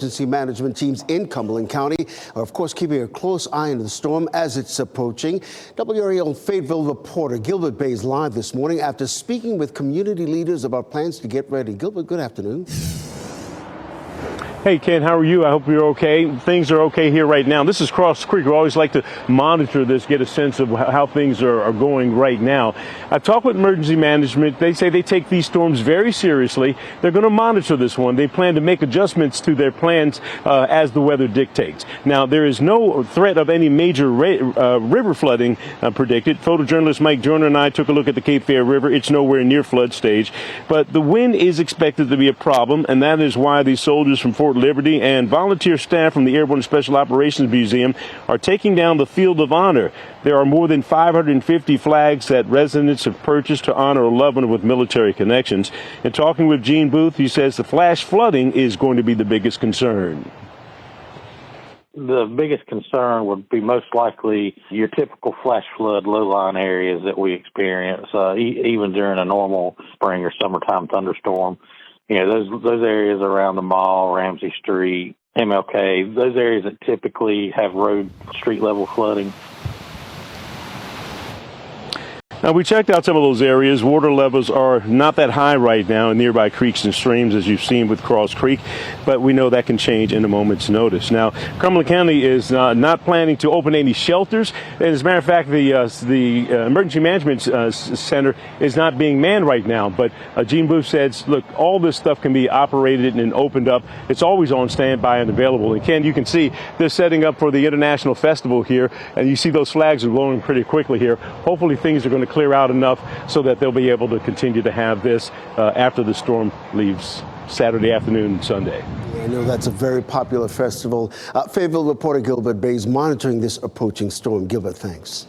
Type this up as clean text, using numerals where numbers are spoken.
emergency management teams in Cumberland County are, of course, keeping a close eye on the storm as it's approaching. WRAL Fayetteville reporter Gilbert Baez live this morning after speaking with community leaders about plans to get ready. Gilbert, good afternoon. Hey, Ken, how are you? I hope you're okay. Things are okay here right now. This is Cross Creek. We always like to monitor this, get a sense of how things are going right now. I've talked with emergency management. They say they take these storms very seriously. They're going to monitor this one. They plan to make adjustments to their plans as the weather dictates. Now, there is no threat of any major river flooding predicted. Photojournalist Mike Joyner and I took a look at the Cape Fear River. It's nowhere near flood stage, but the wind is expected to be a problem, and that is why these soldiers from Fort Liberty and volunteer staff from the Airborne Special Operations Museum are taking down the Field of Honor. There are more than 550 flags that residents have purchased to honor a loved one with military connections. And talking with Gene Booth, he says the flash flooding is going to be the biggest concern. The biggest concern would be most likely your typical flash flood low-lying areas that we experience, even during a normal spring or summertime thunderstorm. You know, those areas around the mall, Ramsey Street, MLK, those areas that typically have road, street level flooding. Now, we checked out some of those areas. Water levels are not that high right now in nearby creeks and streams, as you've seen with Cross Creek, but we know that can change in a moment's notice. Now, Cumberland County is not planning to open any shelters. And as a matter of fact, the Emergency Management Center is not being manned right now. But Gene Booth says, look, all this stuff can be operated and opened up. It's always on standby and available. And Ken, you can see they're setting up for the International Festival here, and you see those flags are blowing pretty quickly here. Hopefully things are going to clear out enough so that they'll be able to continue to have this after the storm leaves Saturday afternoon and Sunday. I know that's a very popular festival. Fayetteville reporter Gilbert Baez monitoring this approaching storm. Gilbert, thanks.